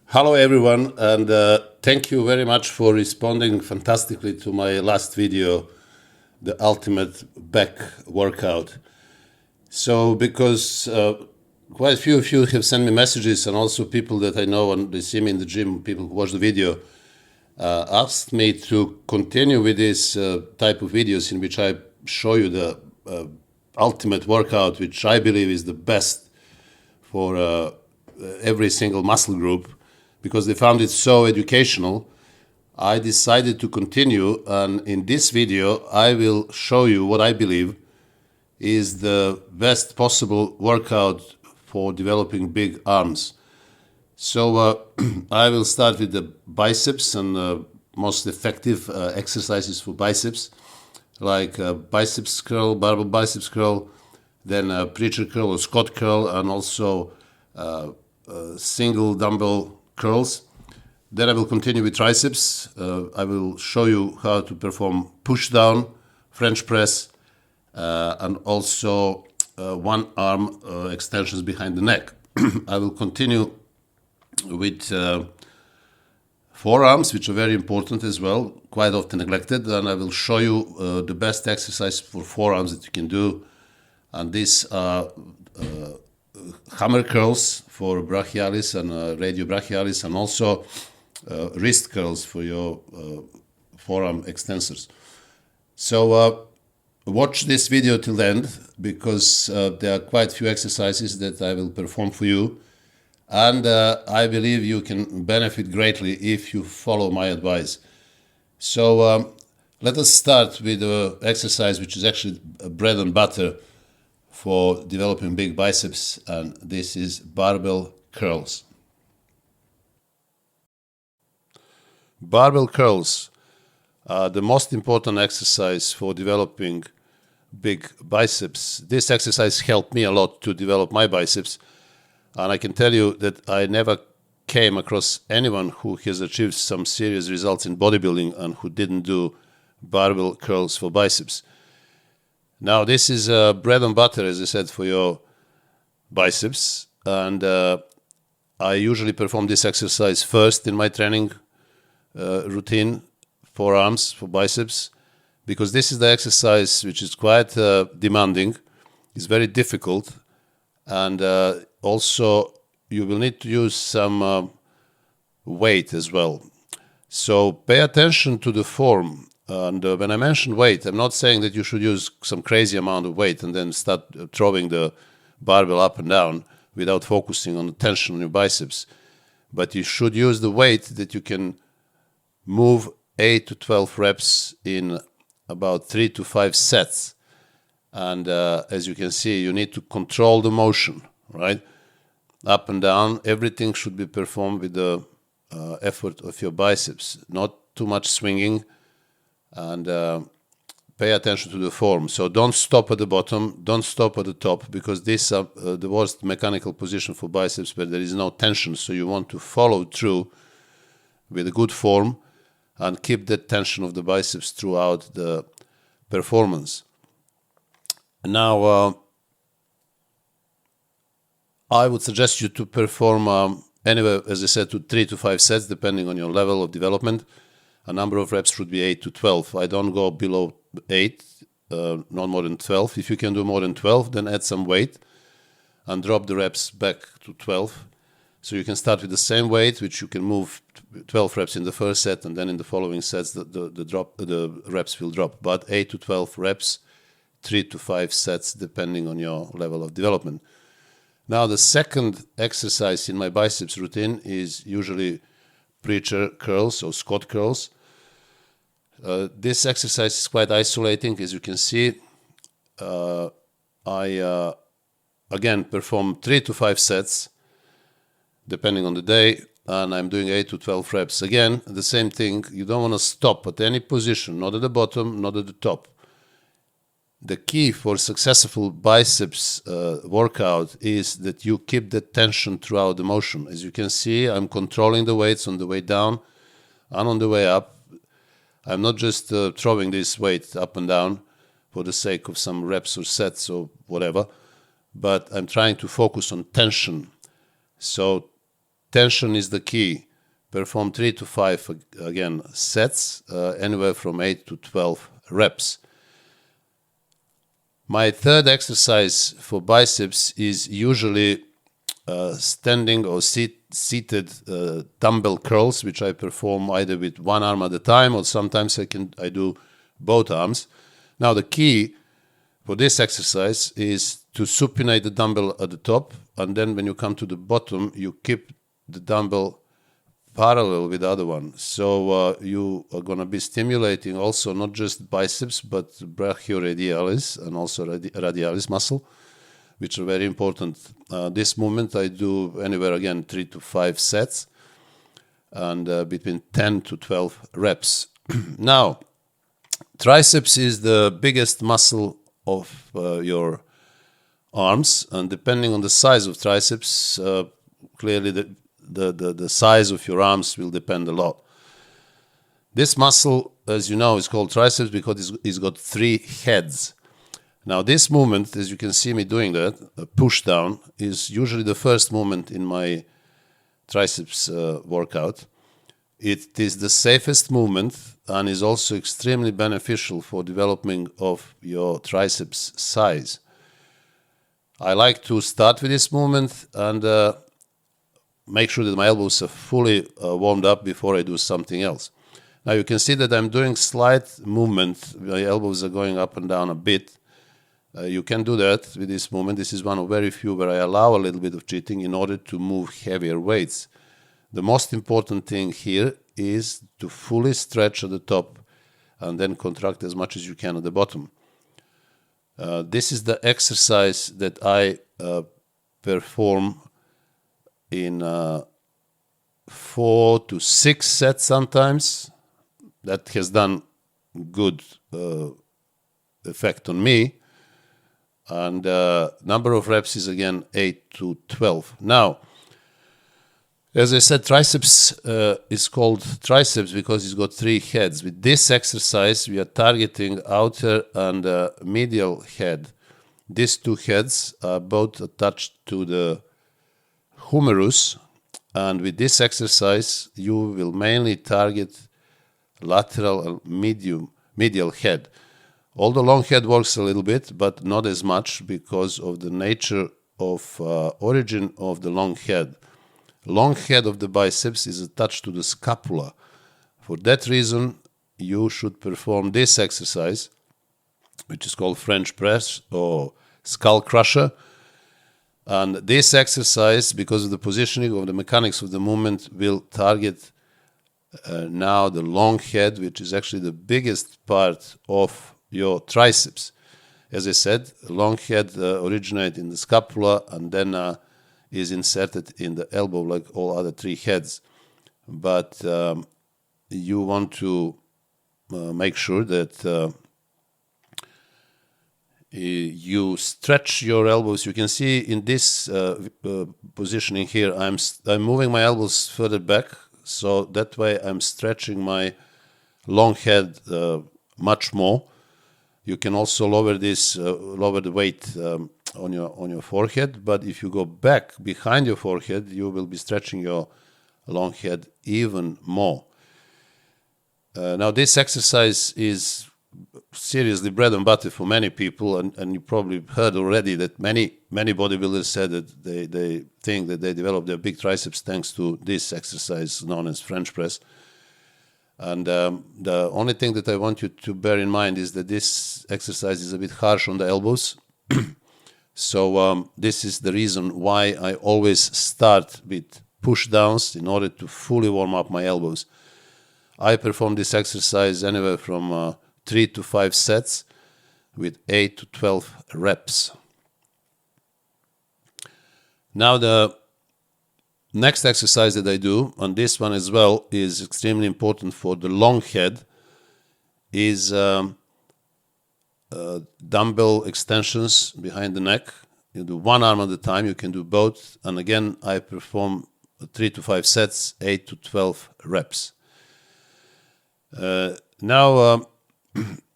Hello everyone, and thank you very much for responding fantastically to my last video, the ultimate back workout. So because quite a few of you have sent me messages, and also people that I know and they see me in the gym, people who watch the video, asked me to continue with this type of videos in which I show you the ultimate workout, which I believe is the best for every single muscle group, because they found it so educational. I decided to continue, and in this video I will show you what I believe is the best possible workout for developing big arms. So I will start with the biceps and most effective exercises for biceps, like biceps curl, barbell biceps curl, then preacher curl or Scott curl, and also single dumbbell curls. Then I will continue with triceps. I will show you how to perform push down, French press, and also one arm extensions behind the neck. I will continue with forearms, which are very important as well, quite often neglected, and I will show you the best exercise for forearms that you can do. And these are hammer curls for brachialis and radiobrachialis, and also wrist curls for your forearm extensors. So watch this video till the end, because there are quite a few exercises that I will perform for you, and I believe you can benefit greatly if you follow my advice. So let us start with the exercise which is actually bread and butter for developing big biceps, and this is barbell curls. Barbell curls are the most important exercise for developing big biceps. This exercise helped me a lot to develop my biceps, and I can tell you that I never came across anyone who has achieved some serious results in bodybuilding and who didn't do barbell curls for biceps. Now, this is bread and butter, as I said, for your biceps, and I usually perform this exercise first in my training routine, forearms for biceps, because this is the exercise which is quite demanding. It's very difficult, and also you will need to use some weight as well. So pay attention to the form. And when I mention weight, I'm not saying that you should use some crazy amount of weight and then start throwing the barbell up and down without focusing on the tension on your biceps. But you should use the weight that you can move 8 to 12 reps in about 3 to 5 sets. And as you can see, you need to control the motion, right? Up and down, everything should be performed with the effort of your biceps, not too much swinging. And pay attention to the form. So don't stop at the bottom, don't stop at the top, because these are the worst mechanical position for biceps where there is no tension. So you want to follow through with a good form and keep the tension of the biceps throughout the performance. Now, I would suggest you to perform anywhere, as I said, to 3 to 5 sets, depending on your level of development. A number of reps should be 8 to 12. I don't go below 8, not more than 12. If you can do more than 12, then add some weight and drop the reps back to 12. So you can start with the same weight, which you can move 12 reps in the first set, and then in the following sets the reps will drop. But 8 to 12 reps, 3 to 5 sets, depending on your level of development. Now, the second exercise in my biceps routine is usually preacher curls or Scott curls. This exercise is quite isolating, as you can see. I again perform 3 to 5 sets depending on the day, and I'm doing 8 to 12 reps. Again, the same thing, you don't want to stop at any position, not at the bottom, not at the top. The key for successful biceps workout is that you keep the tension throughout the motion. As you can see, I'm controlling the weights on the way down and on the way up. I'm not just throwing this weight up and down for the sake of some reps or sets or whatever, but I'm trying to focus on tension. So tension is the key. Perform 3 to 5 again sets, anywhere from 8 to 12 reps. My third exercise for biceps is usually standing or seated dumbbell curls, which I perform either with one arm at a time, or sometimes I do both arms. Now the key for this exercise is to supinate the dumbbell at the top, and then when you come to the bottom, you keep the dumbbell parallel with the other one. So you are going to be stimulating also not just biceps, but brachioradialis and also radialis muscle, which are very important. This movement I do anywhere again 3 to 5 sets and between 10 to 12 reps. Now, triceps is the biggest muscle of your arms, and depending on the size of triceps, clearly the size of your arms will depend a lot. This muscle, as you know, is called triceps because it's got 3 heads. Now this movement, as you can see me doing that, a push down, is usually the first movement in my triceps workout. It is the safest movement and is also extremely beneficial for development of your triceps size. I like to start with this movement and make sure that my elbows are fully warmed up before I do something else. Now you can see that I'm doing slight movement. My elbows are going up and down a bit. You can do that with this movement. This is one of very few where I allow a little bit of cheating in order to move heavier weights. The most important thing here is to fully stretch at the top and then contract as much as you can at the bottom. This is the exercise that I perform in 4 to 6 sets sometimes. That has done good effect on me. And number of reps is again 8 to 12. Now, as I said, triceps is called triceps because it's got 3 heads. With this exercise, we are targeting outer and medial head. These 2 heads are both attached to the humerus, and with this exercise, you will mainly target lateral and medial head. Although long head works a little bit, but not as much because of the nature of origin of the long head. Long head of the biceps is attached to the scapula. For that reason, you should perform this exercise, which is called French press or skull crusher. And this exercise, because of the positioning of the mechanics of the movement, will target now the long head, which is actually the biggest part of your triceps. As I said, long head originates in the scapula and then is inserted in the elbow like all other 3 heads. But you want to make sure that you stretch your elbows. You can see in this positioning here, I'm moving my elbows further back, so that way I'm stretching my long head much more. You can also lower the weight on your forehead, but if you go back behind your forehead, you will be stretching your long head even more. Now this exercise is seriously bread and butter for many people, and you probably heard already that many bodybuilders said that they think that they develop their big triceps thanks to this exercise known as French press. And the only thing that I want you to bear in mind is that this exercise is a bit harsh on the elbows. So this is the reason why I always start with pushdowns in order to fully warm up my elbows. I perform this exercise anywhere from 3 to 5 sets with 8 to 12 reps. Now the next exercise that I do, and this one as well is extremely important for the long head, is dumbbell extensions behind the neck. You do one arm at a time, you can do both, and again I perform 3 to 5 sets, 8 to 12 reps. Now,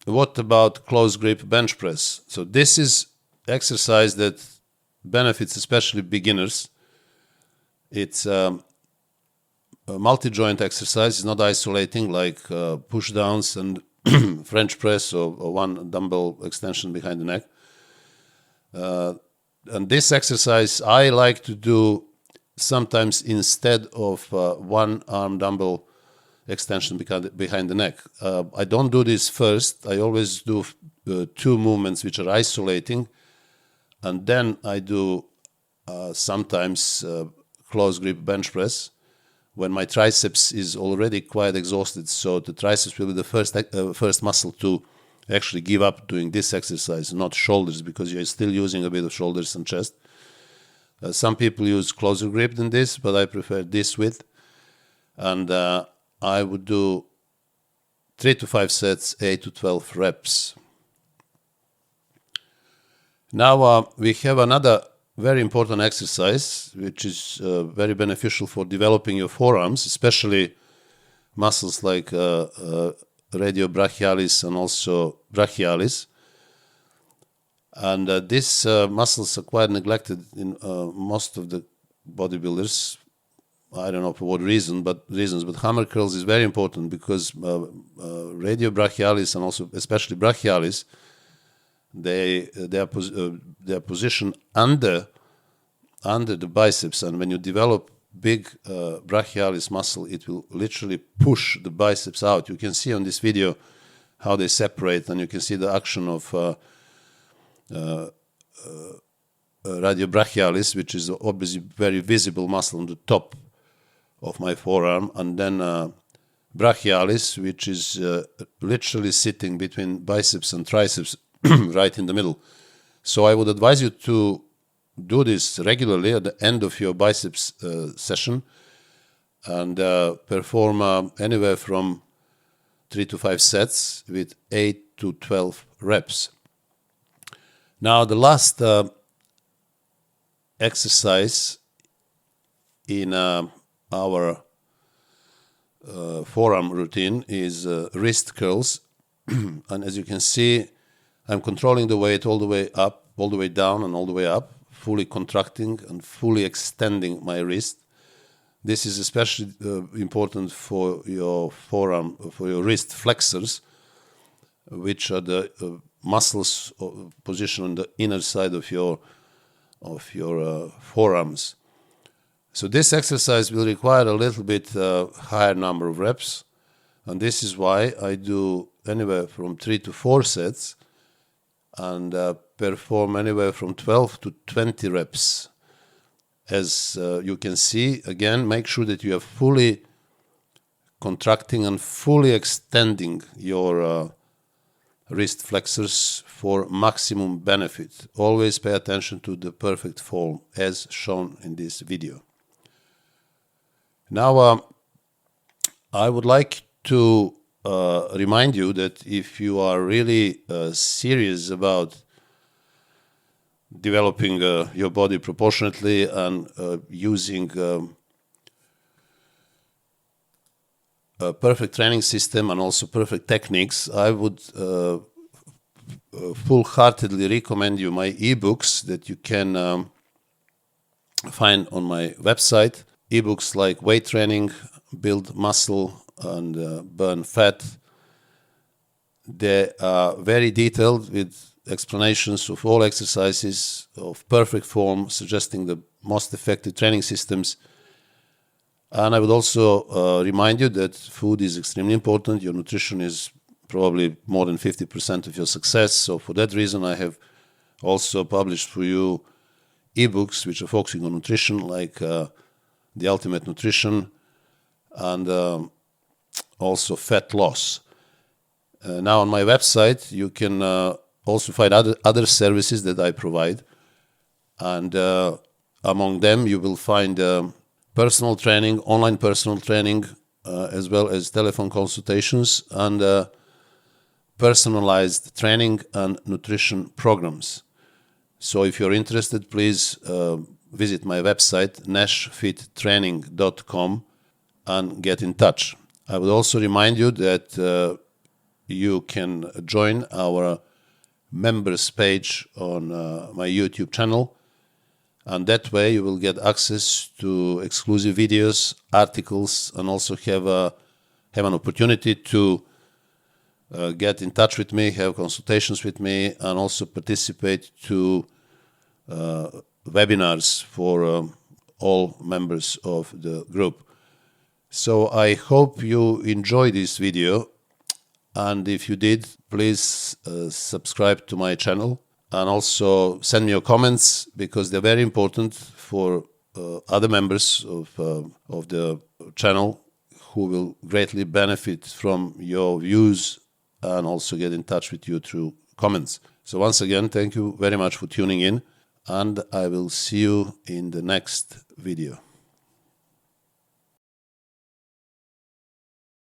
what about close grip bench press? So this is exercise that benefits especially beginners. It's multi-joint exercise, not isolating like pushdowns and French press or one dumbbell extension behind the neck. And this exercise I like to do sometimes instead of one arm dumbbell extension behind the neck. I don't do this first. I always do two movements which are isolating, and then I do sometimes close grip bench press when my triceps is already quite exhausted. So the triceps will be the first muscle to actually give up doing this exercise, not shoulders, because you're still using a bit of shoulders and chest. Some people use closer grip than this, but I prefer this width. And I would do 3 to 5 sets, 8 to 12 reps. Now we have another very important exercise, which is very beneficial for developing your forearms, especially muscles like radiobrachialis and also brachialis. And these muscles are quite neglected in most of the bodybuilders. I don't know for what reasons, but hammer curls is very important because radiobrachialis and also especially brachialis, they are positioned under the biceps, and when you develop big brachialis muscle, it will literally push the biceps out. You can see on this video how they separate, and you can see the action of radiobrachialis, which is obviously very visible muscle on the top of my forearm, and then brachialis, which is literally sitting between biceps and triceps, right in the middle. So I would advise you to do this regularly at the end of your biceps session, and perform anywhere from 3 to 5 sets with 8 to 12 reps. Now the last exercise in our forearm routine is wrist curls. And as you can see, I'm controlling the weight all the way up, all the way down, and all the way up, fully contracting and fully extending my wrist. This is especially important for your forearm, for your wrist flexors, which are the muscles positioned on the inner side of your forearms. So this exercise will require a little bit higher number of reps, and this is why I do anywhere from 3 to 4 sets and perform anywhere from 12 to 20 reps. As you can see, again, make sure that you are fully contracting and fully extending your wrist flexors for maximum benefit. Always pay attention to the perfect form as shown in this video. Now, I would like to remind you that if you are really serious about developing your body proportionately and using a perfect training system and also perfect techniques, I would full-heartedly recommend you my ebooks that you can find on my website. Ebooks like Weight Training, Build Muscle, and Burn Fat. They are very detailed with explanations of all exercises of perfect form, suggesting the most effective training systems. And I would also remind you that food is extremely important. Your nutrition is probably more than 50% of your success. So for that reason, I have also published for you ebooks which are focusing on nutrition, like The Ultimate Nutrition and also Fat Loss. Now on my website, you can also find other services that I provide. And among them, you will find personal training, online personal training, as well as telephone consultations and personalized training and nutrition programs. So if you're interested, please visit my website, nashfittraining.com, and get in touch. I would also remind you that you can join our members page on my YouTube channel, And that way you will get access to exclusive videos, articles, and also have an opportunity to get in touch with me, have consultations with me, and also participate to webinars for all members of the group. So I hope you enjoyed this video, and if you did, please subscribe to my channel and also send me your comments, because they're very important for other members of the channel who will greatly benefit from your views and also get in touch with you through comments. So once again, thank you very much for tuning in, and I will see you in the next video.